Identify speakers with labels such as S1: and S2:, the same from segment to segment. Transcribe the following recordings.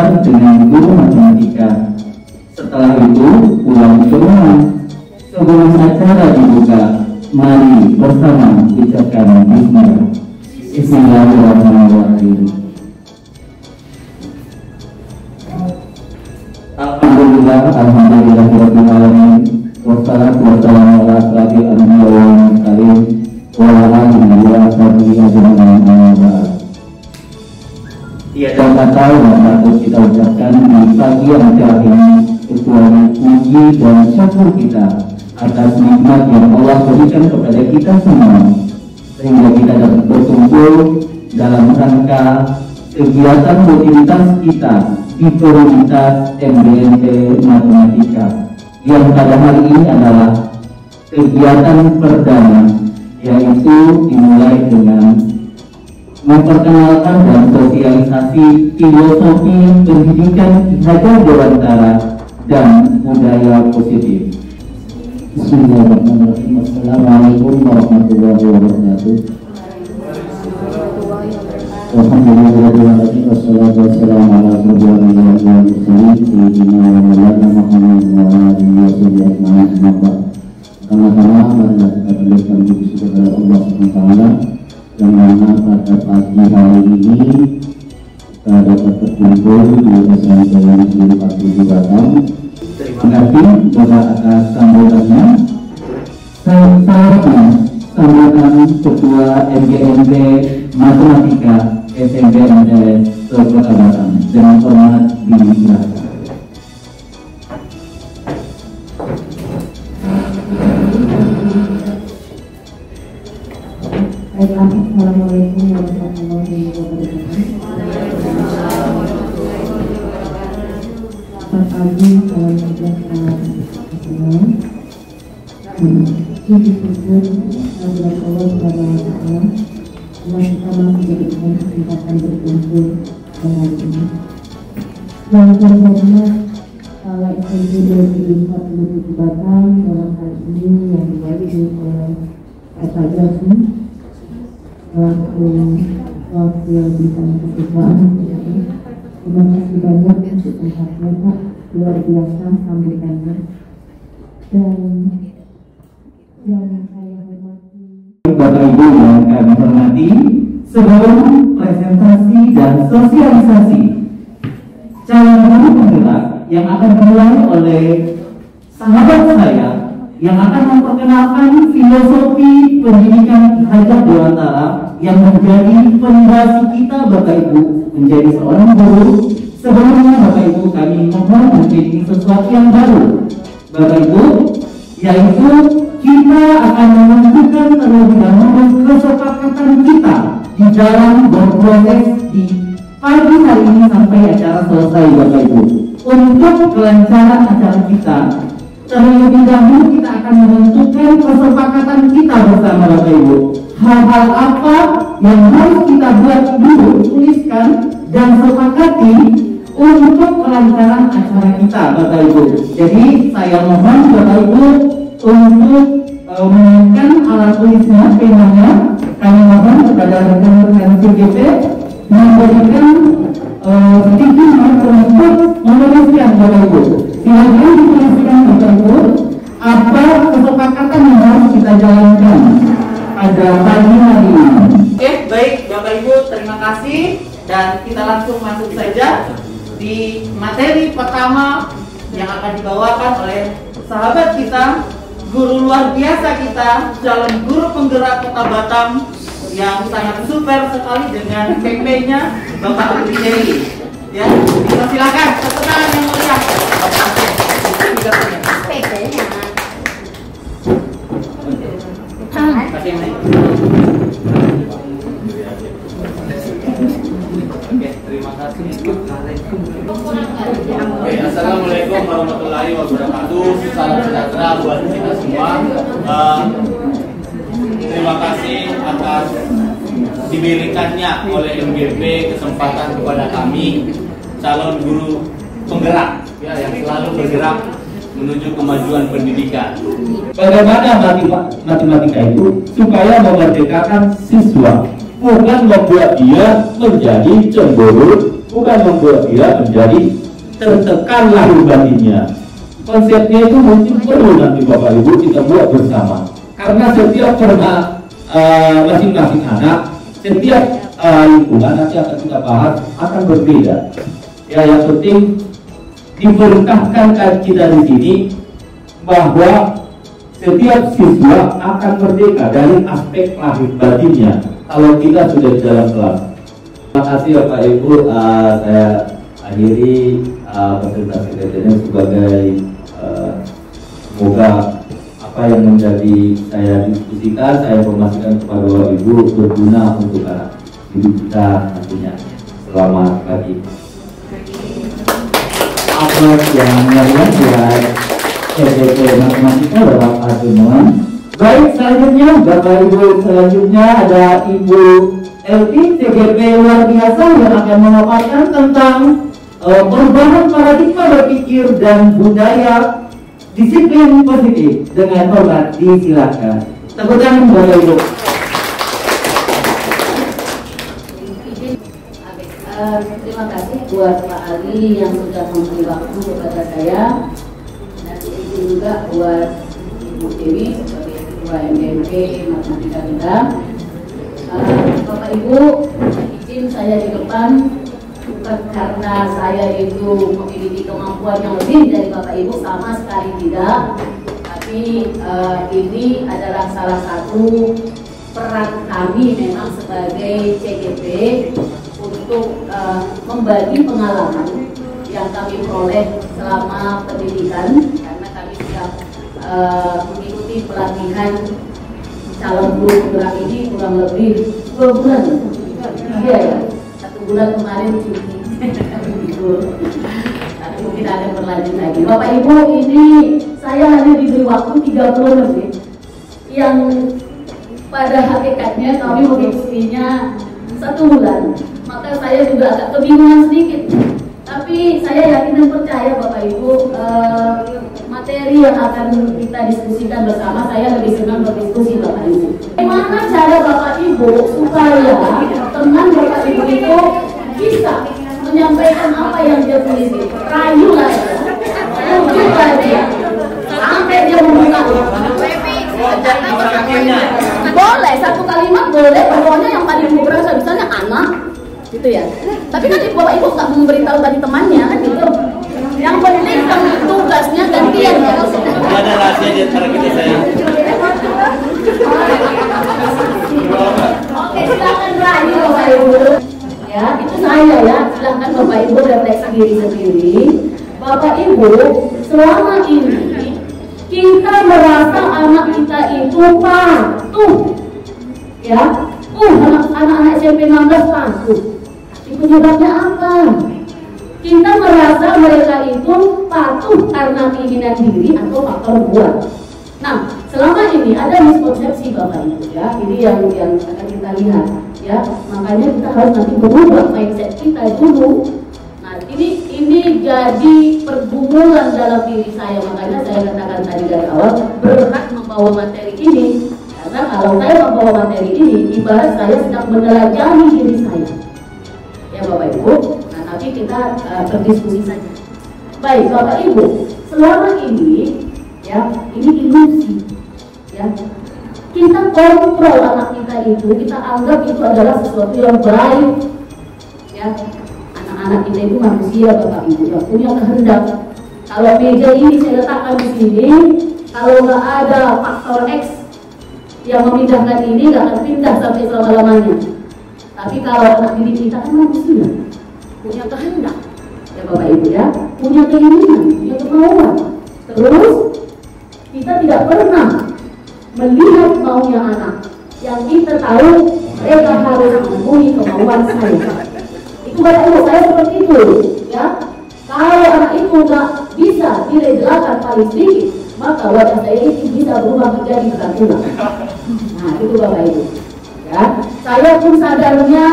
S1: belajar dengan guru matematika. Setelah itu pulang ke rumah. Sebelum acara dibuka, mari bersama ucapkan bismillah. Bismillahirrahmanirrahim. Alhamdulillahirabbil alamin. Wassalatu wassalamu ala asyrofil anbiya'i wal mursalin wa ala alihi wa sahbihi ajma'in, amma ba'd. Tiada kata yang patut kita ucapkan di pagi yang cerah ini kecuali puji dan syukur kita atas nikmat yang Allah berikan kepada kita semua, sehingga kita dapat berkumpul dalam rangka kegiatan rutinitas kita di prioritas MBMT Matematika, yang pada hari ini adalah kegiatan perdana, yaitu dimulai dengan memperkenalkan dan sosialisasi filosofi pendidikan Ki Hajar Dewantara dan budaya positif. Bismillahirrahmanirrahim. Assalamualaikum warahmatullahi wabarakatuh. Alhamdulillahirabbil wassalatu wassalamu ala asyrofil anbiya'i wal mursalin sayyidina wa maulana Muhammad wa ala alihi wa sahbihi ajma'in. Pertama-tama marilah kita panjatkan puji syukur kepada Allah Subhanahu wa taala yang mana pada pagi hari ini kita dapat berkumpul di SMP Negeri 47 Batam. Terima kasih kepada atas sambutannya. Saya harapkan sambutan Ketua MGMT Matematika SMP MTS Kota Batam dengan hormat dipersilakan.
S2: Assalamualaikum warahmatullahi wabarakatuh. Selamat pagi, salam sejahtera semua. Puji syukur kepada Allah Subhanahu wa taala yang kita memberikan kesempatan berkumpul pada hari ini. Yang terhormat Kepala SMP Negeri 47 Batam dalam hal ini yang diwakili oleh Pak Jasmi wakil bidang keketuaan. Terima kasih banyak untuk tempatnya Pak, luar biasa sambutannya. Dan yang saya hormati
S1: Bapak Ibu yang kami hormati, sebelum presentasi dan sosialisasi calon guru penggerak yang akan dimulai oleh sahabat saya yang akan memperkenalkan filosofi pendidikan Ki Hajar Dewantara yang menjadi fondasi kita Bapak Ibu menjadi seorang guru. Sebelumnya Bapak Ibu kami mohon menjadi sesuatu yang baru Bapak Ibu, yaitu kita akan menentukan terlebih dahulu kesepakatan kita di dalam berproses di pagi hari ini sampai acara selesai Bapak Ibu. Untuk kelancaran acara kita, terlebih dahulu kita akan menentukan kesepakatan kita bersama Bapak Ibu. Hal-hal apa yang harus kita buat dulu, tuliskan dan sepakati untuk kelancaran acara kita Bapak Ibu. Jadi saya mohon Bapak Ibu untuk menyiapkan alat tulisnya, penanya. Kami mohon kepada rekan-rekan CGP memberikan sedikit untuk menuliskan Bapak Ibu. Silakan dituliskan Bapak Ibu apa kesepakatan yang harus kita jalankan pada pagi hari ini.
S3: Oke, baik Bapak Ibu, terima kasih dan kita langsung masuk saja di materi pertama yang akan dibawakan oleh sahabat kita, guru luar biasa kita, calon guru penggerak Kota Batam yang sangat super sekali dengan PP-nya Bapak Abdi Heri. Ya, silakan tepuk tangan yang mulia.
S4: Oke, terima kasih. Assalamualaikum warahmatullahi wabarakatuh. Salam sejahtera buat kita semua. Terima kasih atas diberikannya oleh MGP kesempatan kepada kami calon guru penggerak ya, yang selalu bergerak menuju kemajuan pendidikan.
S1: Bagaimana matematika itu supaya memerdekakan siswa, bukan membuat dia menjadi cemburu
S5: bukan membuat dia menjadi tertekan lahir batinnya. Konsepnya itu mungkin perlu nanti Bapak Ibu kita buat bersama, karena setiap masing-masing anak, setiap lingkungan nanti akan kita bahas akan berbeda. Ya, yang penting diberkahkan kita di sini bahwa setiap siswa akan merdeka dari aspek lahir batinnya kalau kita sudah di dalam kelas. Terima kasih Bapak Ibu. Saya akhiri presentasi ini sebagai semoga apa yang menjadi saya diskusikan, saya informasikan kepada Bapak Ibu berguna untuk anak didik kita nantinya. Selamat pagi.
S1: Aplaus yang mulia buat CDP Matematika Bapak Arjunon. Baik, selanjutnya Bapak Ibu, selanjutnya ada Ibu Elti CGP luar biasa yang akan memaparkan tentang perubahan paradigma berpikir dan budaya disiplin positif. Dengan hormat disilakan. Tepuk tangan Bapak Ibu.
S2: Terima kasih buat Pak Ali yang sudah memberi waktu kepada saya, dan izin juga buat Ibu Dewi sebagai Ketua MDMP Matematika kita. Bapak Ibu, izin saya di depan bukan karena saya itu memiliki kemampuan yang lebih dari Bapak Ibu, sama sekali tidak. Tapi ini adalah salah satu peran kami memang sebagai CGP untuk membagi pengalaman yang kami peroleh selama pendidikan, karena kami sudah mengikuti pelatihan calon guru penggerak ini kurang lebih 2 bulan. Iya ya, 1 bulan kemarin cuti. Tapi mungkin ada berlanjut lagi. Bapak Ibu, ini saya hanya diberi waktu 30 menit yang pada hakikatnya kami mengikutinya 1 bulan. Maka saya juga agak kebingungan sedikit, tapi saya yakin dan percaya Bapak Ibu, materi yang akan kita diskusikan bersama, saya lebih senang berdiskusi Bapak Ibu. Bagaimana cara Bapak Ibu supaya teman Bapak Ibu itu bisa menyampaikan apa yang dia tulis itu, rayu lah ya, tunjuk lah dia, sampai dia membuka. Boleh, 1 kalimat boleh, pokoknya yang paling berasa misalnya anak gitu ya. Tapi nanti Bapak Ibu nggak memberitahu tadi temannya kan gitu. Yang penting kan tugasnya gantian ya.
S4: Ada rahasia di antara kita saya.
S2: Oke, silakan rayu Bapak Ibu. Ya, itu saya ya. Silakan Bapak Ibu refleksi diri sendiri. Bapak Ibu, selama ini kita merasa anak kita itu patuh, ya. Anak-anak SMP 16 patuh. Penyebabnya apa? Kita merasa mereka itu patuh karena keinginan diri atau faktor luar. Nah, selama ini ada miskonsepsi Bapak Ibu ya. Ini yang akan kita lihat ya. Makanya kita harus nanti berubah mindset kita dulu. Nah, ini jadi pergumulan dalam diri saya. Makanya saya katakan tadi dari awal berat membawa materi ini. Karena kalau saya membawa materi ini, ibarat saya sedang menelajahi diri saya. Ya Bapak Ibu, nah tapi kita berdiskusi saja. Baik Bapak Ibu, selama ini ya, ini ilusi ya. Kita kontrol anak kita itu, kita anggap itu adalah sesuatu yang baik ya. Anak-anak kita itu manusia Bapak Ibu yang punya kehendak. Kalau meja ini saya letakkan di sini, kalau nggak ada faktor X yang memindahkan ini, nggak akan pindah sampai selama-lamanya. Tapi kalau anak didik kita kan manusia, punya kehendak ya Bapak Ibu ya, punya keinginan, punya kemauan. Terus kita tidak pernah melihat maunya anak. Yang kita tahu mereka harus memenuhi kemauan saya. Itu Bapak Ibu, saya seperti itu ya. Kalau anak itu nggak bisa direlakan paling sedikit, maka wajah saya itu bisa berubah menjadi beraturan. Nah itu Bapak Ibu ya. Saya pun sadarnya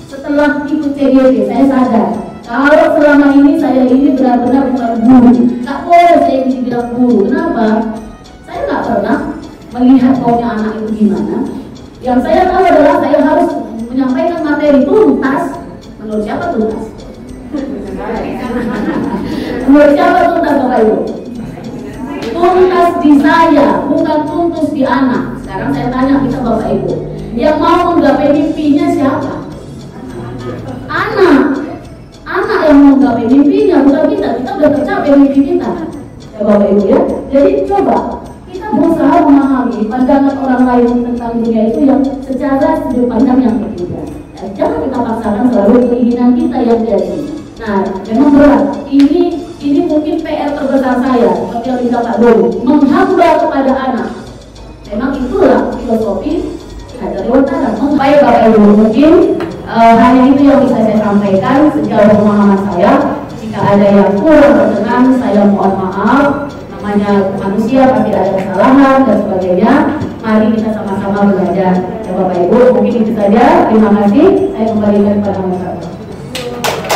S2: setelah ikut CGP, saya sadar kalau selama ini saya ini benar-benar bukan guru. Tak boleh saya dibilang guru. Kenapa? Saya nggak pernah melihat maunya anak itu gimana. Yang saya tahu adalah saya harus menyampaikan materi tuntas. Menurut siapa tuntas? Menurut siapa tuntas Bapak Ibu? Tuntas di saya, bukan tuntas di anak. Sekarang saya tanya kita Bapak Ibu, yang mau menggapai mimpinya siapa? Anak. Anak yang mau menggapai mimpinya, bukan kita. Kita udah tercapai mimpi kita, ya Bapak Ibu ya. Jadi coba kita berusaha memahami pandangan orang lain tentang dunia itu yang secara sudut pandang yang berbeda. Ya, jangan kita paksakan selalu keinginan kita yang jadi. Nah, memang berat. Ini mungkin PR terbesar saya, seperti yang dikatakan dulu, menghamba kepada anak. Memang itulah filosofi Hajar Dewantara. Baik Bapak Ibu, mungkin hanya itu yang bisa saya sampaikan sejauh pemahaman saya. Jika ada yang kurang berkenan, saya mohon maaf. Namanya manusia pasti ada kesalahan dan sebagainya. Mari kita sama-sama belajar. Ya Bapak Ibu, mungkin itu saja. Terima kasih. Saya kembalikan kepada masyarakat.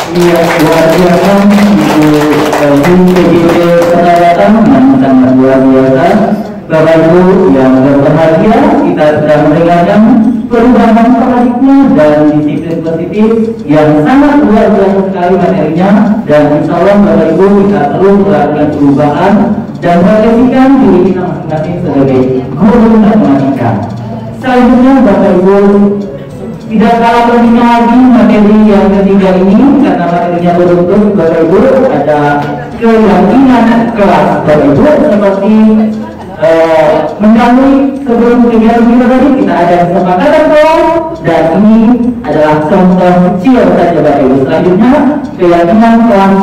S1: Iya, luar biasa untuk PGP Perawatan yang sangat luar biasa. Bapak Ibu yang berbahagia, kita sudah mendengarkan perubahan paradigma dan disiplin positif yang sangat luar biasa sekali materinya, dan insya Allah Bapak Ibu kita terus melakukan perubahan dan memprediksikan diri kita masing-masing sebagai guru matematika. Selanjutnya Bapak Ibu, tidak kalah pentingnya lagi materi yang ketiga ini, karena materinya beruntun Bapak Ibu, ada keyakinan kelas Bapak Ibu seperti mendahului sebelum kegiatan kita tadi kita ada kesepakatan kelas, dan ini adalah contoh kecil saja Bapak Ibu. Selanjutnya keyakinan kelas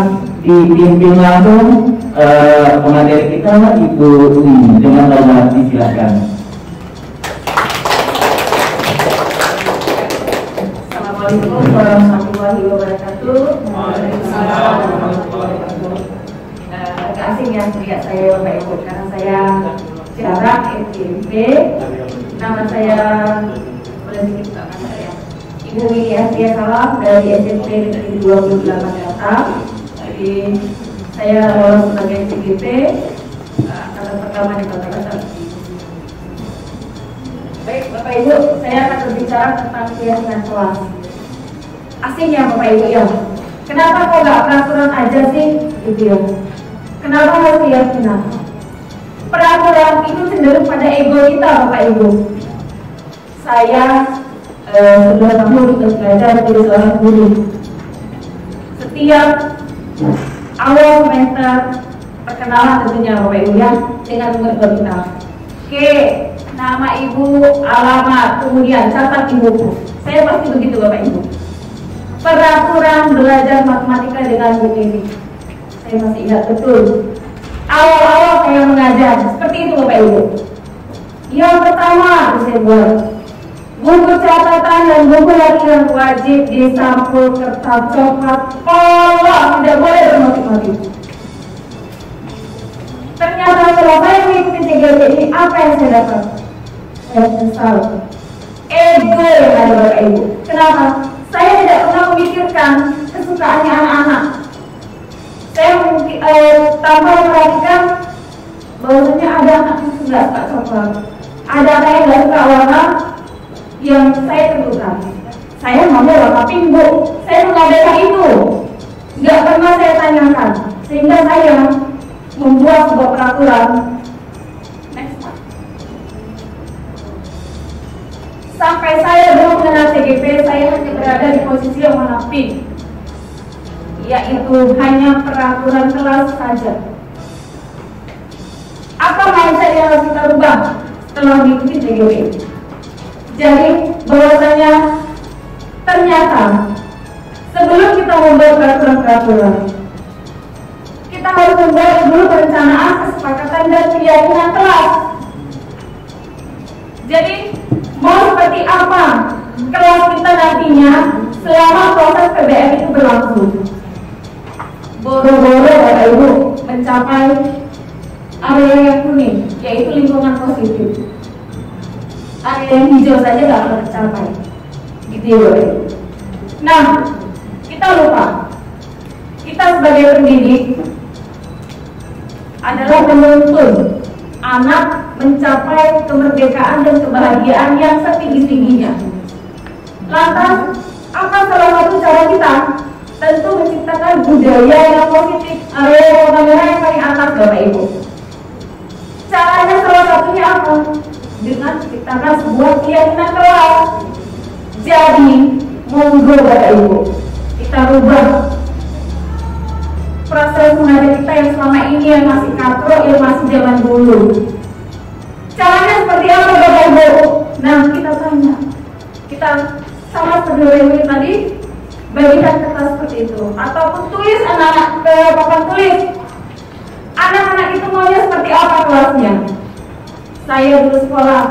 S1: dipimpin langsung pemateri kita Ibu Uni, dengan hormat disilakan.
S2: Assalamualaikum warahmatullahi wabarakatuh. Agak asing ya melihat saya Bapak Ibu, karena saya jarak SMP. Nama saya boleh sedikit nama saya Ibu Wini Astia Salam dari SMP Negeri 28 Data. Jadi saya lolos sebagai CGP angkatan pertama di Kota Batam. Baik Bapak Ibu, saya akan berbicara tentang keyakinan kelas. Asing ya Bapak Ibu ya. Kenapa kok nggak peraturan aja sih, gitu ya? Kenapa harus keyakinan? Peraturan itu cenderung pada ego kita Bapak Ibu. Saya sudah tahun belajar menjadi seorang guru. Setiap awal semester perkenalan tentunya Bapak Ibu ya, dengan murid kita. Oke, nama ibu, alamat, kemudian catat ibuku. Saya pasti begitu Bapak Ibu. Peraturan belajar matematika dengan buku ini, saya masih ingat betul. Awal-awal saya mengajar seperti itu Bapak Ibu. Yang pertama saya buat buku catatan dan buku latihan wajib disampul kertas coklat, kolom, tidak boleh bermotif-motif. Ternyata setelah saya mengikuti CGP ini, apa yang saya dapat? Saya menyesal. Ego yang ada Bapak Ibu. Kenapa? Saya tidak pernah memikirkan kesukaannya anak-anak. Saya mungkin tanpa memperhatikan bahwasanya ada anak yang tidak suka coklat, ada anak yang tidak suka warna yang saya tentukan. Saya mau warna pink Bu, saya mengabaikan itu, nggak pernah saya tanyakan, sehingga saya membuat sebuah peraturan. Next Pak. Sampai saya belum mengenal CGP, saya hanya berada di posisi yang warna pink, yaitu hanya peraturan kelas saja. Apa mindset yang harus kita rubah setelah mengikuti CGP? Jadi bahwasanya ternyata sebelum kita membuat peraturan-peraturan, kita harus membuat dulu perencanaan, kesepakatan, dan keyakinan kelas. Jadi mau seperti apa kelas kita nantinya selama proses PBM itu berlangsung. Boro-boro Bapak Ibu mencapai area yang kuning, yaitu lingkungan positif. Area yang hijau saja nggak akan tercapai, gitu ya Bapak Ibu. Nah, kita lupa, kita sebagai pendidik adalah menuntun anak mencapai kemerdekaan dan kebahagiaan yang setinggi-tingginya. Lantas, apa salah satu cara kita tentu menciptakan budaya yang positif, area kota merah yang paling atas Bapak Ibu. Caranya salah satunya apa? Dengan menciptakan sebuah keyakinan kelak. Jadi, monggo Bapak Ibu, kita rubah proses mengajar kita yang selama ini yang masih katrok, yang masih zaman dulu. Caranya seperti apa Bapak Ibu? Nah, kita tanya. Kita sama seperti tadi, bagikan kertas seperti itu, ataupun tulis anak-anak ke papan tulis. Anak-anak itu maunya seperti apa kelasnya? Saya dulu sekolah,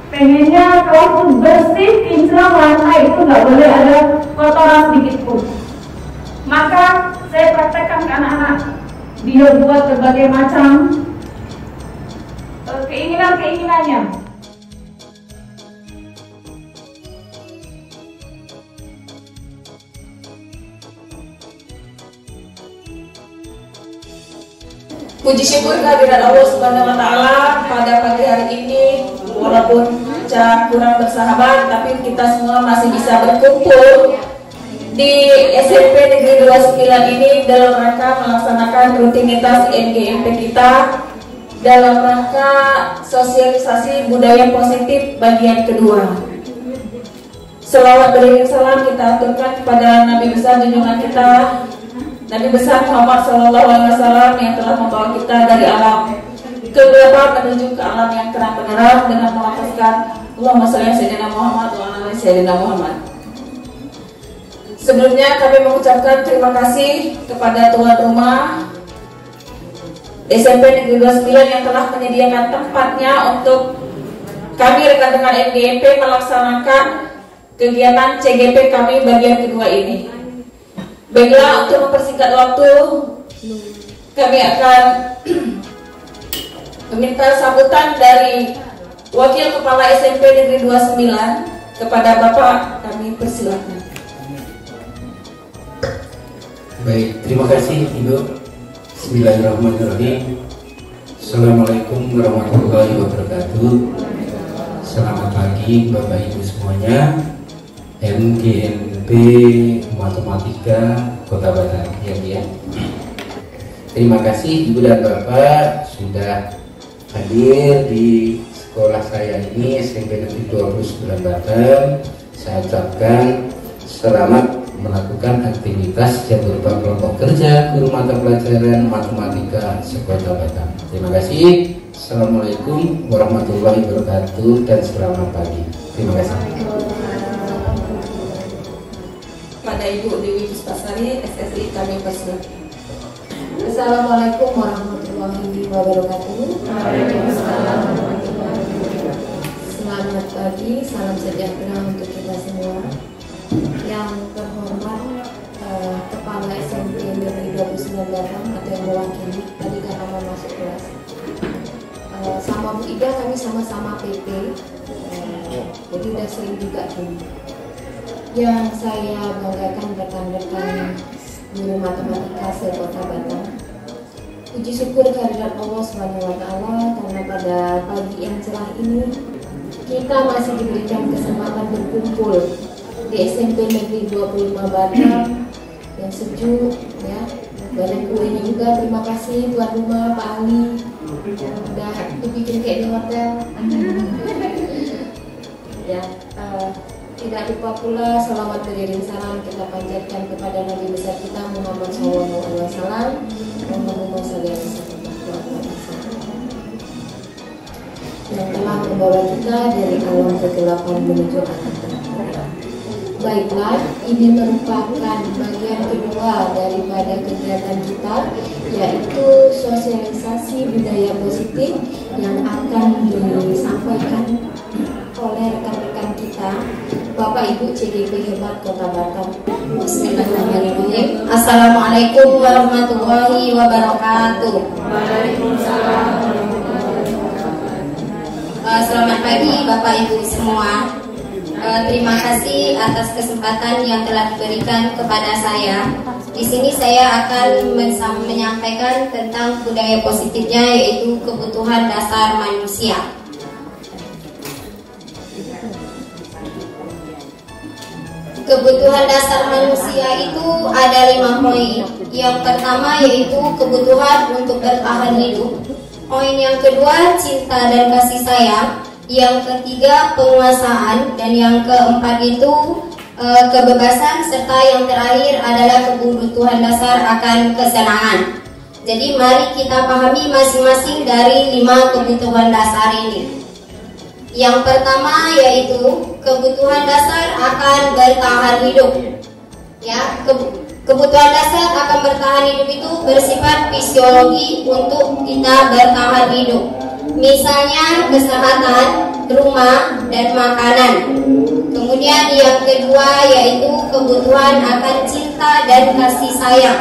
S2: pengennya kelas itu bersih, kinclong, lantai itu nggak boleh ada kotoran sedikit pun. Maka saya praktekkan ke anak-anak, dia buat berbagai macam keinginan-keinginannya.
S6: Puji syukur kehadirat Allah Subhanahu wa Ta'ala pada pagi hari ini, walaupun kurang bersahabat, tapi kita semua masih bisa berkumpul di SMP Negeri 29 ini dalam rangka melaksanakan rutinitas NGMP kita dalam rangka sosialisasi budaya positif bagian kedua. Selawat beriring salam kita aturkan kepada Nabi besar junjungan kita, Nabi besar Muhammad SAW yang telah membawa kita dari alam kegelapan menuju ke alam yang terang benderang dengan melafazkan Allahumma sholli ala sayyidina Muhammad wa ala ali sayyidina Muhammad. Sebelumnya kami mengucapkan terima kasih kepada tuan rumah SMP Negeri 29 yang telah menyediakan tempatnya untuk kami rekan-rekan NGMP melaksanakan kegiatan CGP kami bagian kedua ini. Baiklah, untuk mempersingkat waktu, kami akan meminta sambutan dari Wakil Kepala SMP Negeri 29 kepada Bapak, kami persilakan.
S7: Baik, terima kasih Ibu. Bismillahirrahmanirrahim. Assalamualaikum warahmatullahi wabarakatuh. Selamat pagi Bapak Ibu semuanya. NGMP Matematika Kota Batam ya. Terima kasih Ibu dan Bapak sudah hadir di sekolah saya ini SMP Negeri 29 Batam. Saya ucapkan selamat melakukan aktivitas yang berupa kelompok kerja guru mata pelajaran matematika sekota Batam. Terima kasih. Assalamualaikum warahmatullahi wabarakatuh dan selamat pagi. Terima kasih.
S6: Pada Ibu Dewi Puspasari, SSI, kami persilakan.
S2: Assalamualaikum warahmatullahi wabarakatuh. Selamat pagi, salam sejahtera untuk kita semua. Yang terhormat Kepala SMP Negeri 29 Batam atau yang mewakili tadi karena mau masuk kelas. Sama Bu Ida kami sama-sama PP, jadi udah sering juga dulu. Yang saya banggakan rekan-rekan guru matematika sekota Batam. Puji syukur kehadirat Allah SWT karena pada pagi yang cerah ini kita masih diberikan kesempatan berkumpul di SMP Negeri 25 Batam yang sejuk ya. Dan kuenya juga terima kasih tuan rumah Pak Ali udah dibikin kayak di hotel. Ya, tidak lupa pula salawat beriring salam kita panjatkan kepada Nabi besar kita Muhammad SAW. Allahumma sholli ala sayyidina Muhammad yang telah membawa kita dari alam kegelapan menuju alam terang. Baiklah, ini merupakan bagian kedua daripada kegiatan kita, yaitu sosialisasi budaya positif yang akan disampaikan oleh rekan-rekan kita, Bapak Ibu CGP Hebat Kota Batam. Bismillahirrahmanirrahim. Assalamualaikum warahmatullahi wabarakatuh.
S6: Waalaikumsalam.
S2: Selamat pagi Bapak Ibu semua. Terima kasih atas kesempatan yang telah diberikan kepada saya. Di sini saya akan menyampaikan tentang budaya positifnya, yaitu kebutuhan dasar manusia.
S8: kebutuhan dasar manusia itu ada 5 poin. Yang pertama yaitu kebutuhan untuk bertahan hidup. Poin yang kedua cinta dan kasih sayang. Yang ketiga penguasaan, dan yang keempat itu kebebasan, serta yang terakhir adalah kebutuhan dasar akan kesenangan. Jadi mari kita pahami masing-masing dari 5 kebutuhan dasar ini. Yang pertama yaitu kebutuhan dasar akan bertahan hidup. Ya, kebutuhan dasar akan bertahan hidup itu bersifat fisiologi untuk kita bertahan hidup. Misalnya kesehatan, rumah, dan makanan. Kemudian yang kedua yaitu kebutuhan akan cinta dan kasih sayang.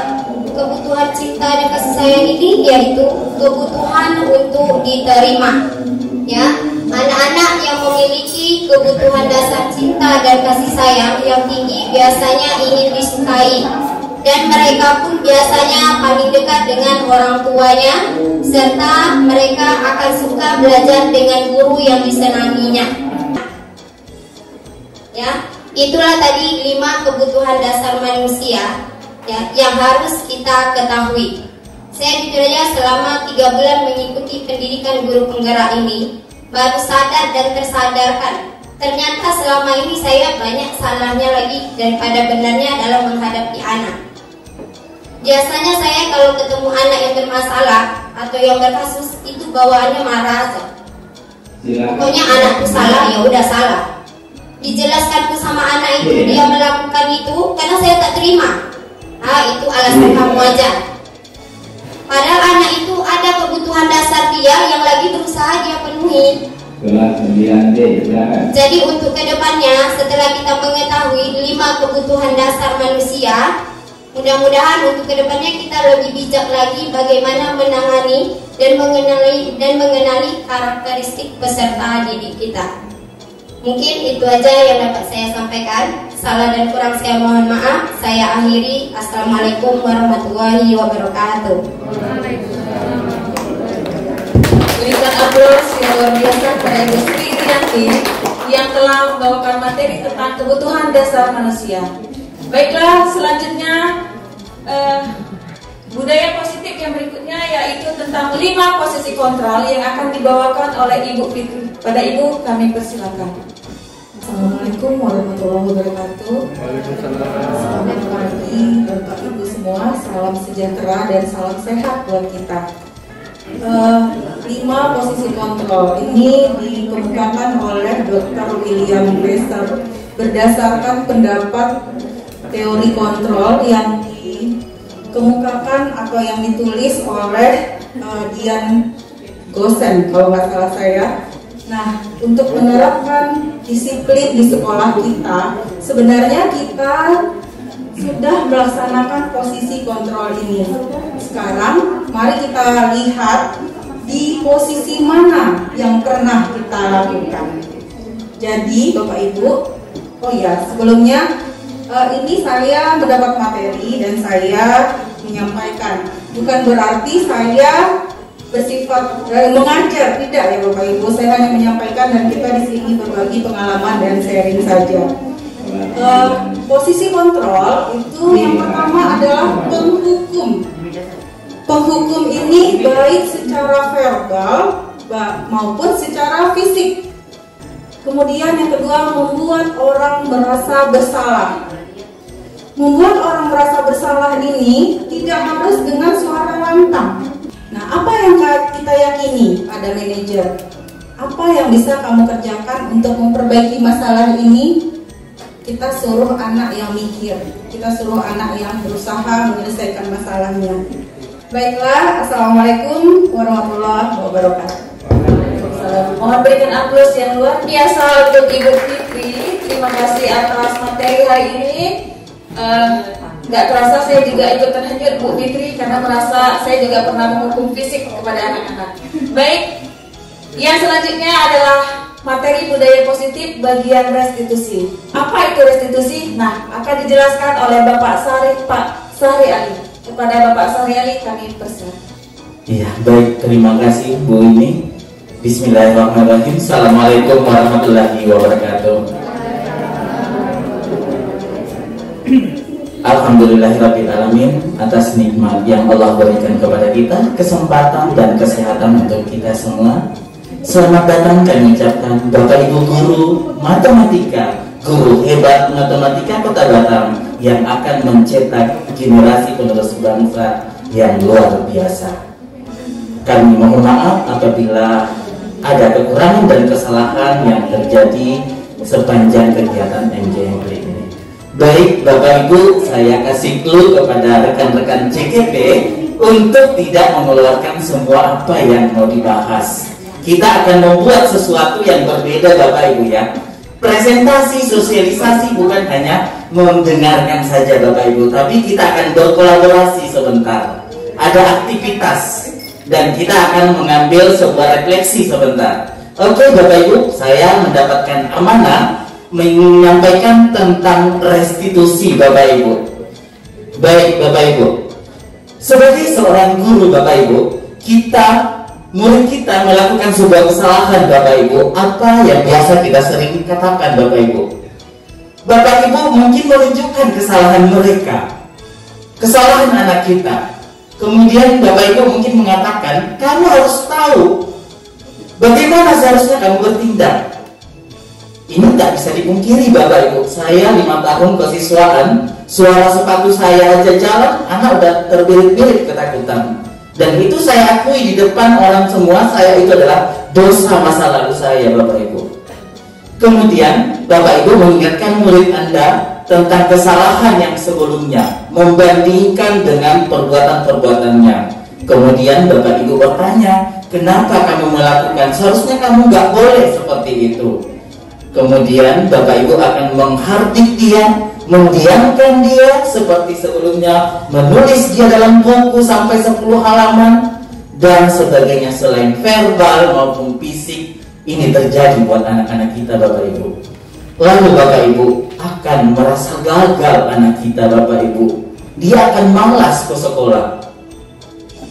S8: Kebutuhan cinta dan kasih sayang ini yaitu kebutuhan untuk diterima. Ya, anak-anak yang memiliki kebutuhan dasar cinta dan kasih sayang yang tinggi biasanya ingin disukai, dan mereka pun biasanya paling dekat dengan orang tuanya, serta mereka akan suka belajar dengan guru yang disenanginya. Ya, itulah tadi 5 kebutuhan dasar manusia ya, yang harus kita ketahui. Saya jujur aja selama 3 bulan mengikuti pendidikan guru penggerak ini, baru sadar dan tersadarkan. Ternyata selama ini saya banyak salahnya lagi daripada benarnya dalam menghadapi anak. Biasanya saya kalau ketemu anak yang bermasalah atau yang berkasus itu bawaannya marah aja. Pokoknya anakku salah, ya udah salah. Dijelaskanku sama anak itu dia melakukan itu karena saya tak terima. Ah, itu alasan kamu aja. Padahal anak itu ada kebutuhan dasar dia yang lagi berusaha dia penuhi. Jadi untuk kedepannya setelah kita mengetahui 5 kebutuhan dasar manusia, mudah-mudahan untuk kedepannya kita lebih bijak lagi bagaimana menangani dan mengenali karakteristik peserta didik kita. Mungkin itu aja yang dapat saya sampaikan. Salah dan kurang saya mohon maaf. Saya akhiri. Assalamualaikum warahmatullahi wabarakatuh.
S6: Berikan aplaus yang luar biasa kepada Ibu Sri Irianti yang telah membawakan materi tentang kebutuhan dasar manusia. Baiklah, selanjutnya budaya positif yang berikutnya yaitu tentang 5 posisi kontrol yang akan dibawakan oleh Ibu Fitri. Pada Ibu kami persilakan. Assalamualaikum warahmatullahi wabarakatuh. Selamat pagi Bapak Ibu semua, salam sejahtera dan salam sehat buat kita. 5 posisi kontrol ini dikemukakan oleh Dr. William Besser berdasarkan pendapat teori kontrol yang dikemukakan atau yang ditulis oleh Dian Gosen kalau nggak salah saya. Nah, untuk menerapkan disiplin di sekolah kita, sebenarnya kita sudah melaksanakan posisi kontrol ini. Sekarang mari kita lihat di posisi mana yang pernah kita lakukan. Jadi Bapak Ibu, oh ya sebelumnya ini saya mendapat materi dan saya menyampaikan. Bukan berarti saya bersifat mengajar, tidak ya Bapak Ibu. Saya hanya menyampaikan dan kita di sini berbagi pengalaman dan sharing saja. Posisi kontrol itu yang pertama adalah penghukum. Penghukum ini baik secara verbal maupun secara fisik. Kemudian yang kedua membuat orang merasa bersalah. Membuat orang merasa bersalah ini tidak harus dengan suara lantang. Nah, apa yang kita yakini pada manajer? Apa yang bisa kamu kerjakan untuk memperbaiki masalah ini? Kita suruh anak yang mikir, kita suruh anak yang berusaha menyelesaikan masalahnya. Baiklah, Assalamualaikum warahmatullahi wabarakatuh.
S9: Mohon berikan aplaus yang luar biasa untuk Ibu Fitri. Terima kasih atas materi hari ini. Nggak terasa saya juga ikut terhanyut Bu Fitri karena merasa saya juga pernah menghukum fisik kepada anak-anak. Baik, yang selanjutnya adalah materi budaya positif bagian restitusi. Apa itu restitusi? Nah, akan dijelaskan oleh Pak Sahri Ali. Kepada Bapak Sahri Ali kami persilakan.
S10: Iya, baik, terima kasih Bu ini. Bismillahirrahmanirrahim. Assalamualaikum warahmatullahi wabarakatuh. Alhamdulillahirrabbilalamin atas nikmat yang Allah berikan kepada kita, kesempatan dan kesehatan untuk kita semua. Selamat datang kami ucapkan Bapak Ibu guru matematika, guru hebat matematika Kota Batam yang akan mencetak generasi penerus bangsa yang luar biasa. Kami mohon maaf apabila ada kekurangan dan kesalahan yang terjadi sepanjang kegiatan MGMP ini. Baik Bapak Ibu, saya kasih clue kepada rekan-rekan CKP untuk tidak mengeluarkan semua apa yang mau dibahas. Kita akan membuat sesuatu yang berbeda Bapak Ibu ya. Presentasi, sosialisasi bukan hanya mendengarkan saja Bapak Ibu, tapi kita akan berkolaborasi sebentar. Ada aktivitas dan kita akan mengambil sebuah refleksi sebentar. Oke Bapak Ibu, saya mendapatkan amanah menyampaikan tentang restitusi Bapak Ibu. Baik Bapak Ibu, sebagai seorang guru Bapak Ibu, murid kita melakukan sebuah kesalahan Bapak Ibu. Apa yang biasa kita sering katakan Bapak Ibu? Bapak Ibu mungkin menunjukkan kesalahan mereka, kesalahan anak kita. Kemudian Bapak Ibu mungkin mengatakan, kamu harus tahu bagaimana seharusnya kamu bertindak. Ini tak bisa dipungkiri Bapak Ibu. Saya 5 tahun kesiswaan, suara sepatu saya aja jalan, anak udah terbirit-birit ketakutan. Dan itu saya akui di depan orang semua, saya itu adalah dosa masa lalu saya Bapak Ibu. Kemudian Bapak Ibu mengingatkan murid Anda tentang kesalahan yang sebelumnya, membandingkan dengan perbuatan-perbuatannya. Kemudian Bapak Ibu bertanya, kenapa kamu melakukan? Seharusnya kamu nggak boleh seperti itu. Kemudian Bapak Ibu akan menghardik dia, mendiamkan dia seperti sebelumnya, menulis dia dalam buku sampai 10 halaman dan sebagainya. Selain verbal maupun fisik, ini terjadi buat anak-anak kita Bapak Ibu. Lalu Bapak Ibu akan merasa gagal anak kita Bapak Ibu. Dia akan malas ke sekolah.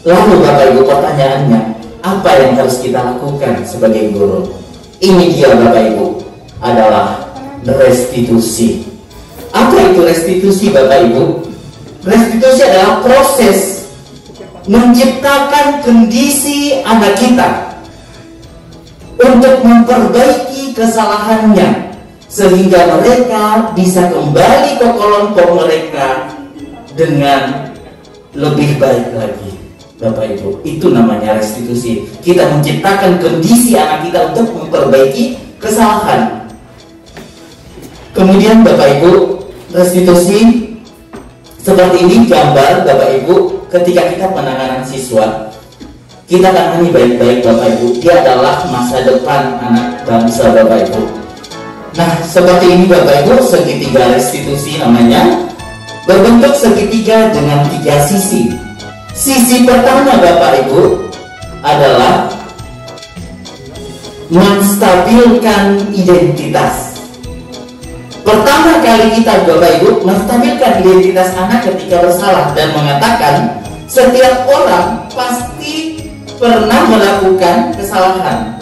S10: Lalu Bapak Ibu pertanyaannya, apa yang harus kita lakukan sebagai guru? Ini dia Bapak Ibu, adalah restitusi. Apa itu restitusi Bapak Ibu? Restitusi adalah proses menciptakan kondisi anak kita untuk memperbaiki kesalahannya sehingga mereka bisa kembali ke kelompok mereka dengan lebih baik lagi Bapak Ibu. Itu namanya restitusi. Kita menciptakan kondisi anak kita untuk memperbaiki kesalahan. Kemudian Bapak Ibu, restitusi seperti ini gambar Bapak Ibu ketika kita penanganan siswa. Kita tangani baik-baik Bapak Ibu. Dia adalah masa depan anak bangsa Bapak Ibu. Nah, seperti ini Bapak Ibu, segitiga restitusi namanya. Berbentuk segitiga dengan 3 sisi. Sisi pertama Bapak Ibu adalah menstabilkan identitas. Pertama kali kita Bapak Ibu menstabilkan identitas anak ketika bersalah dan mengatakan setiap orang pasti pernah melakukan kesalahan.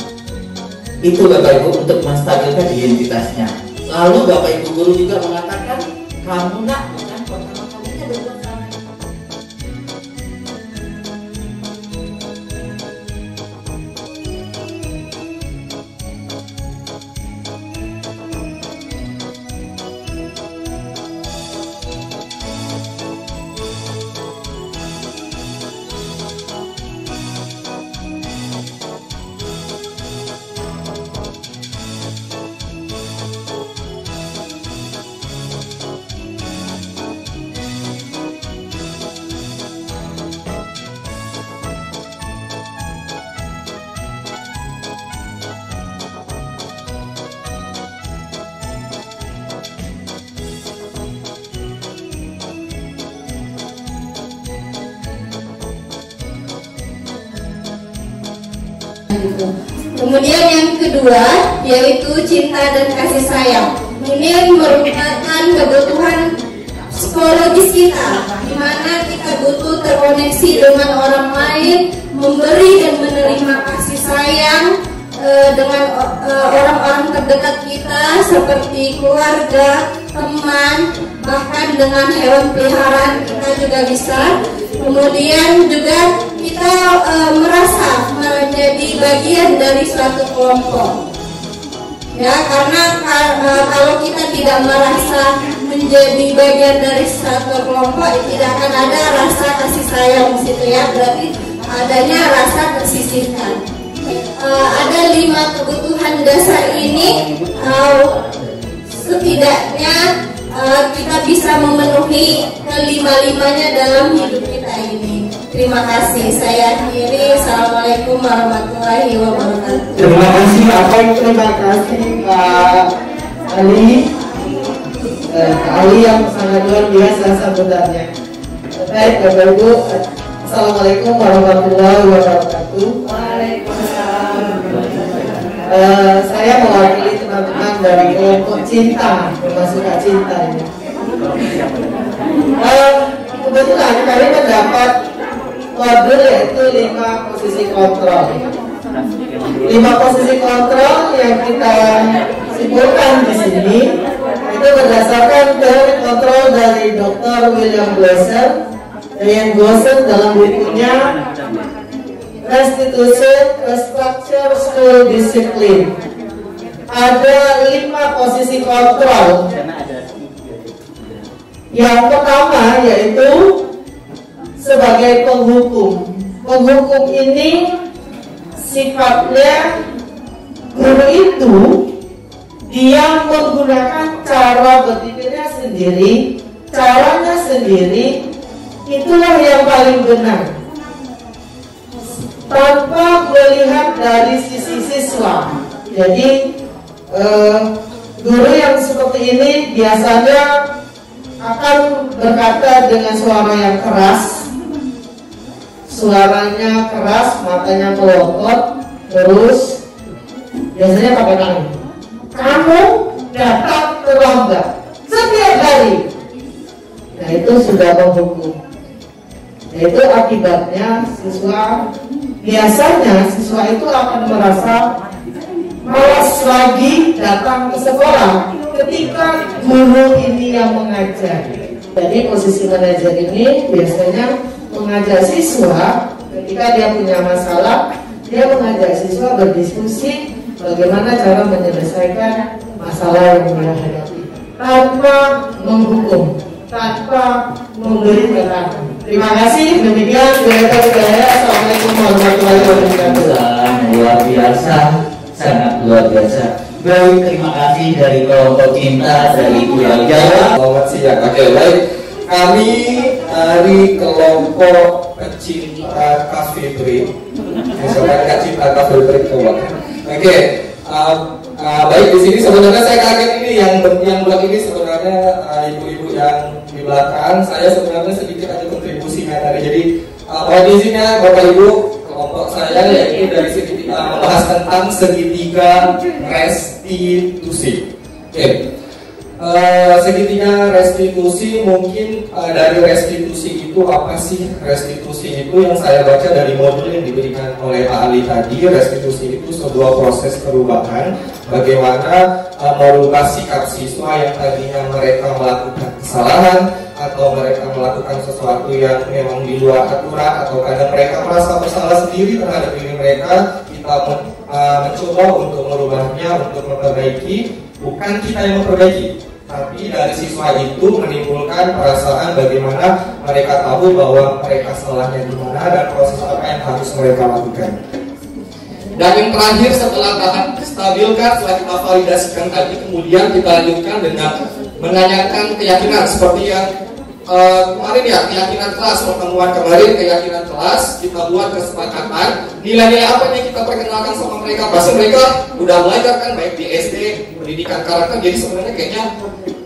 S10: Itu Bapak Ibu untuk menstabilkan identitasnya. Lalu Bapak Ibu guru juga mengatakan, kamu nak bukan pertama kalinya berbuat salah.
S8: Kemudian yang kedua yaitu cinta dan kasih sayang. Ini merupakan kebutuhan psikologis kita, di mana kita butuh terkoneksi dengan orang lain, memberi dan menerima kasih sayang, dengan orang-orang terdekat kita seperti keluarga, teman, bahkan dengan hewan peliharaan kita juga bisa. Kemudian juga kita merasa menjadi bagian dari suatu kelompok. Ya, karena kalau kita tidak merasa menjadi bagian dari suatu kelompok, tidak akan ada rasa kasih sayang di situ ya. Berarti adanya rasa tersisihkan. Ada 5 kebutuhan dasar ini, setidaknya kita bisa memenuhi kelima-limanya dalam hidup kita ini. Terima kasih. Saya akhiri. Assalamualaikum warahmatullahi wabarakatuh.
S11: Terima kasih terima kasih Kak Ali. Kak Ali yang sangat luar biasa sebenarnya. Baik Bapak Ibu, Assalamualaikum warahmatullahi wabarakatuh. Waalaikumsalam. Saya mewakili teman-teman dari kelompok cinta, termasuk Kak Cinta ini. Kebetulan kami mendapat kode yaitu 5 posisi kontrol. 5 posisi kontrol yang kita simpulkan di sini itu berdasarkan teori kontrol dari Dr. William Gosser dalam bukunya Restitution, Structure, School Discipline. Ada 5 posisi kontrol. Yang pertama yaitu sebagai penghukum. Penghukum ini sifatnya guru itu dia menggunakan cara berpikirnya sendiri, caranya sendiri, itulah yang paling benar, tanpa melihat dari sisi siswa. Jadi guru yang seperti ini biasanya akan berkata dengan suara yang keras, suaranya keras, matanya melotot, terus biasanya pakai tangan. Kamu datang terlambat setiap hari. Nah itu sudah menghukum. Nah, itu akibatnya biasanya siswa itu akan merasa malas lagi datang ke sekolah ketika guru ini yang mengajar. Jadi posisi manajer ini biasanya mengajak siswa ketika dia punya masalah, dia mengajak siswa berdiskusi bagaimana cara menyelesaikan masalah yang dia hadapi tanpa menghukum, tanpa memberi tekanan. Terima kasih. Demikian dari saya. Assalamualaikum warahmatullahi wabarakatuh.
S10: Luar biasa, sangat luar biasa. Baik, terima kasih dari kelompok cinta dari Pulau Jawa.
S12: Selamat siang. Oke, baik. Kami dari kelompok pecinta Kak Fitri. Misalkan Kak Cinta Kak Fitri coba. Oke, baik, di sini sebenarnya saya kaget ini yang buat ini sebenarnya ibu-ibu yang di belakang. Saya sebenarnya sedikit ada kontribusinya tadi. Jadi mohon izinnya Bapak Ibu, kelompok saya yaitu dari segi membahas tentang segitiga restitusi. Oke. Segitiga restitusi, mungkin dari restitusi itu apa sih? Restitusi itu yang saya baca dari modul yang diberikan oleh Pak Ali tadi. Restitusi itu sebuah proses perubahan, bagaimana merubah sikap siswa yang tadinya mereka melakukan kesalahan atau mereka melakukan sesuatu yang memang di luar aturan, atau kadang mereka merasa bersalah sendiri terhadap diri mereka. Kita mencoba untuk merubahnya, untuk memperbaiki. Bukan kita yang memperbaiki, tapi dari siswa itu menimbulkan perasaan bagaimana mereka tahu bahwa mereka salahnya di mana dan proses apa yang harus mereka lakukan. Dan yang terakhir, setelah tahap stabilkan, setelah kita validasikan tadi, kemudian kita lanjutkan dengan menanyakan keyakinan seperti yang kemarin ya, keyakinan kelas, pertemuan kemarin keyakinan kelas, kita buat kesepakatan nilai-nilai apa yang kita perkenalkan sama mereka. Pasti mereka udah belajar kan, baik di SD, pendidikan karakter, jadi sebenarnya kayaknya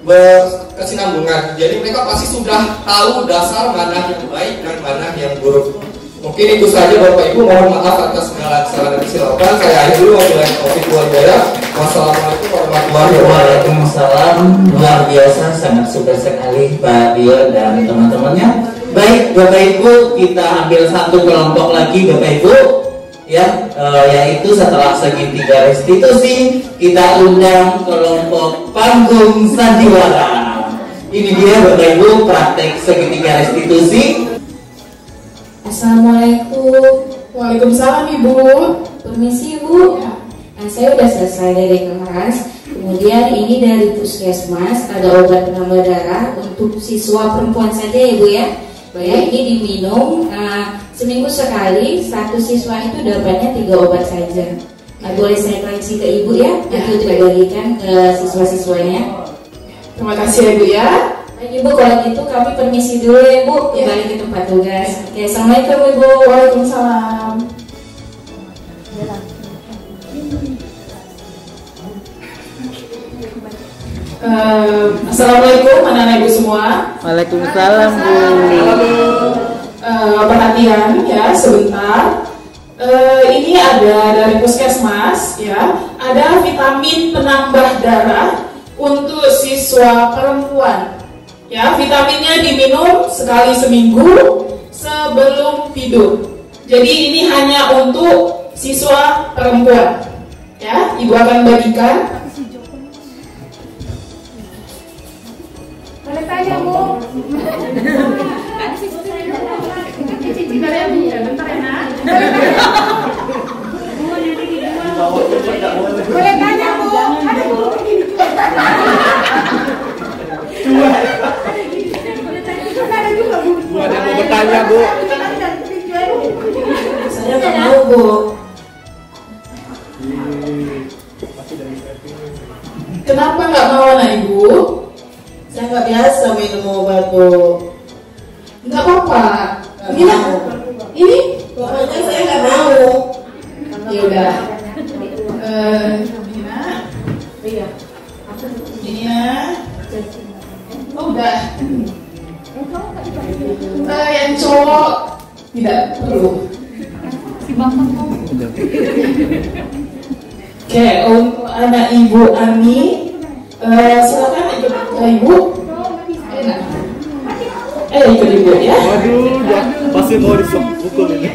S12: berkesinambungan. Jadi mereka pasti sudah tahu dasar mana yang baik dan mana yang buruk. Mungkin itu saja Bapak Ibu, mohon maaf atas segala kesalahan dan kesilapan. Saya akhiri dulu, wabillahi taufiq wal hidayah. Wassalamualaikum warahmatullahi wabarakatuh.
S10: Waalaikumsalam. Luar biasa, sangat sukses sekali Pak Dio dan teman-temannya. Baik Bapak Ibu, kita ambil satu kelompok lagi Bapak Ibu. yaitu setelah segitiga restitusi kita undang kelompok panggung sandiwara. Ini dia Bapak Ibu praktek segitiga restitusi.
S6: Assalamualaikum.
S9: Waalaikumsalam Ibu.
S6: Permisi Bu. Nah, saya udah selesai dari kelas. Kemudian ini dari puskesmas ada obat penambah darah untuk siswa perempuan saja ya Bu ya. Ya, ini diminum seminggu sekali. Satu siswa itu dapatnya 3 obat saja. Nah, boleh saya koreksi ke Ibu ya, nanti untuk bagikan ke siswa-siswanya.
S9: Terima kasih ya Bu ya.
S6: Baik Ibu, kalau gitu kami permisi dulu ya Bu, kembali ke tempat tugas. Oke, assalamualaikum Ibu.
S9: Waalaikumsalam. Assalamualaikum anak-anak Ibu semua.
S3: Waalaikumsalam Bu.
S9: Perhatian ya sebentar. Ini ada dari puskesmas ya, ada vitamin penambah darah untuk siswa perempuan. Ya, vitaminnya diminum sekali seminggu sebelum tidur. Jadi ini hanya untuk siswa perempuan. Ya, Ibu akan bagikan.
S2: Boleh tanya Bu? Bentar ya Nak. Boleh tanya Bu? Ada Bu. Ada juga Bu.
S4: Ada yang mau bertanya Bu.
S11: Saya nggak mau Bu.
S9: Kenapa nggak mau anak Ibu?
S11: Saya nggak biasa minum obat Bu.
S9: Nggak apa-apa.
S11: Nggak mau.
S9: Ini
S11: Pokoknya saya nggak mau.
S9: ya udah. Ini ya. Oh udah. Yang cowok tidak perlu. Oke, untuk anak Ibu Ani, silakan ikut Ibu. Ikut Ibu ya.
S4: Waduh, pasti mau dipukul ini.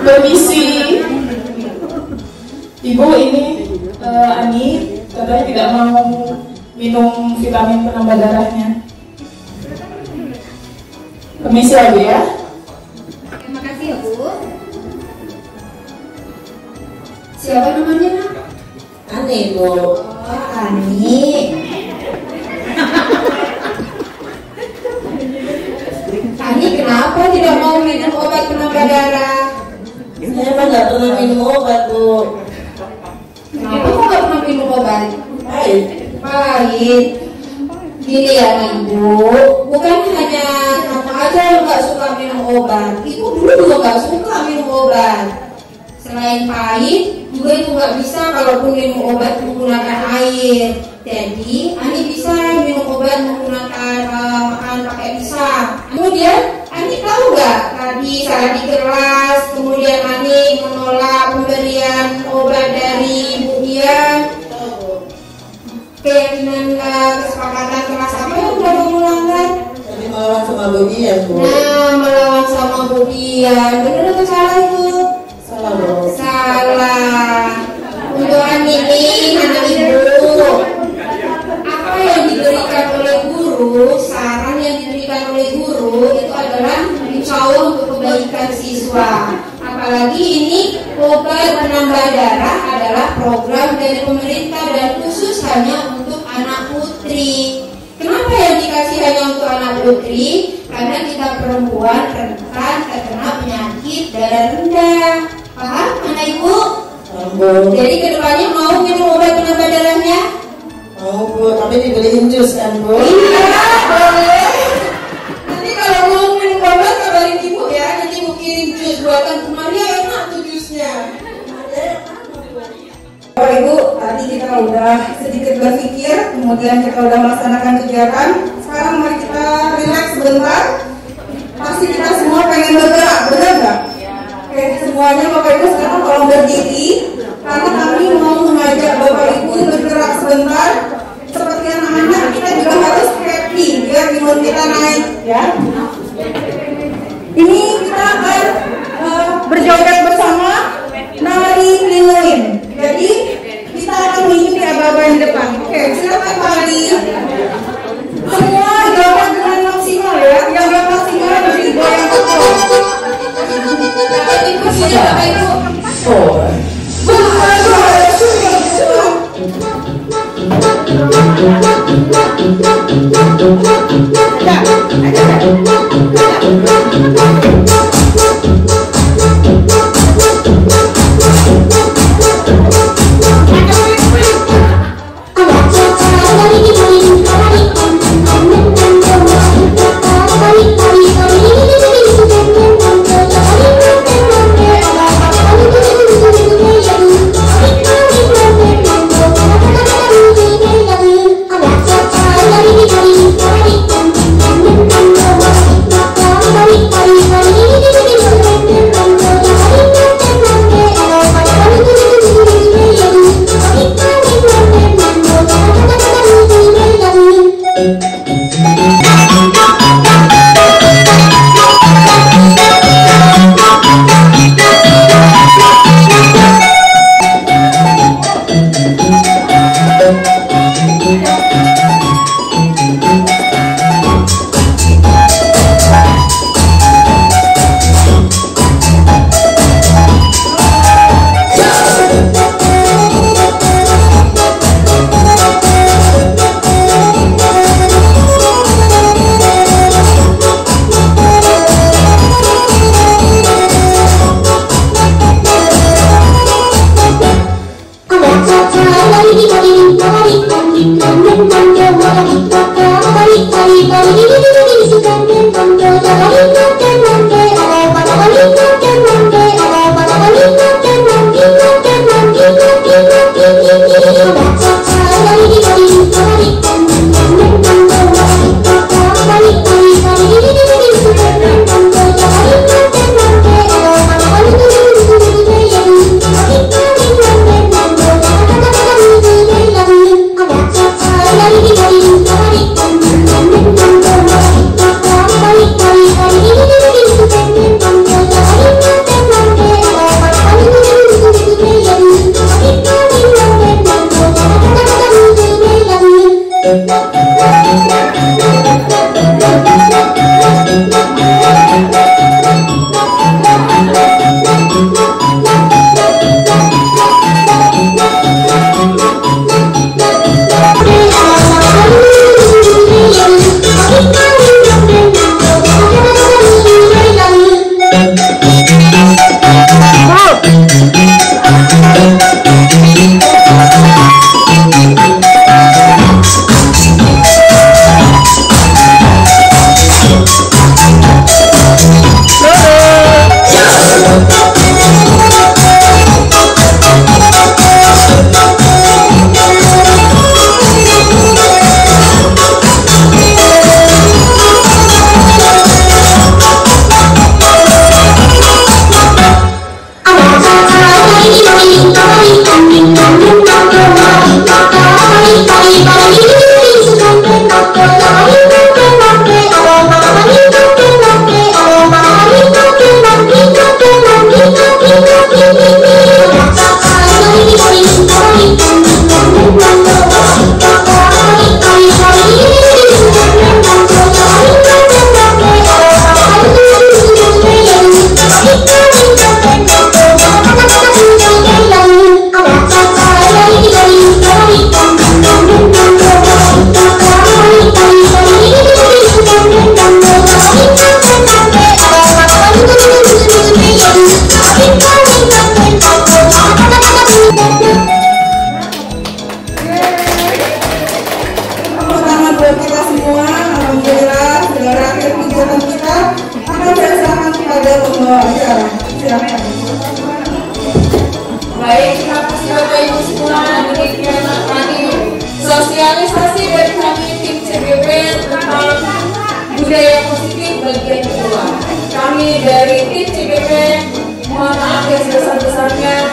S9: Permisi, Ibu ini Ani katanya tidak mau minum vitamin penambah darahnya. Permisi ya Bu ya.
S8: Terima kasih ya Bu. Siapa namanya Nak?
S11: Ani Bu.
S8: Oh, Ani. Ani kenapa tidak mau minum obat penambah darah?
S11: Saya mah nggak pernah minum obat Bu.
S8: Kenapa kok nggak pernah minum obat?
S11: Baik.
S8: Pahit. Gini ya Ibu, bukan hanya kamu aja yang nggak suka minum obat. Ibu dulu juga nggak suka minum obat. Selain pahit, juga itu nggak bisa kalaupun minum obat menggunakan air. Jadi, Ani bisa minum obat menggunakan makan pakai pisang. Kemudian, Ani tahu nggak tadi saat di kelas, kemudian Ani menolak pemberian obat dari Ibu Dian. Keyakinan kesepakatan kelas apa yang udah kamu langgar?
S11: Tadi melawan sama Bu Dian Bu.
S8: Nah, melawan sama Bu Dian. Bener atau salah itu?
S11: Salah Bu.
S8: Salah. Untuk Ani ini, anak Ibu, apa yang diberikan oleh guru, saran yang diberikan oleh guru itu adalah insya Allah untuk kebaikan siswa. Apalagi ini obat penambah darah adalah program dari pemerintah dan khusus hanya untuk anak putri. Kenapa yang dikasih hanya untuk anak putri? Karena kita perempuan rentan terkena penyakit darah rendah. Paham anak Ibu? Jadi kedepannya mau minum obat penambah darahnya?
S11: Mau Bu, tapi dibeliin jus kan Bu?
S8: Iya, boleh. Nanti kalau mau minum obat kabarin Ibu ya. Nanti Ibu kirim jus buatan Bu Maria, enak tuh jusnya.
S13: Bapak Ibu, tadi kita udah sedikit berpikir, kemudian kita udah melaksanakan kegiatan. Sekarang mari kita relax sebentar. Pasti kita semua pengen bergerak, benar nggak? Oke, semuanya Bapak Ibu sekarang tolong berdiri, karena kami mau mengajak Bapak Ibu bergerak sebentar. Seperti anak-anak, kita juga harus happy biar imun kita naik, ya. Ini kita akan berjoget kita tiap hari. Semua jawab dengan maksimal ya. Yang gak maksimal dari goyang betul.
S6: Dapat kursinya Bapak Ibu.
S9: Baik, terima kasih Bapak Ibu semua. Demikian tadi sosialisasi dari kami tim CBP tentang budaya positif bagian kedua. Kami dari tim CBP mohon maaf yang sebesar-besarnya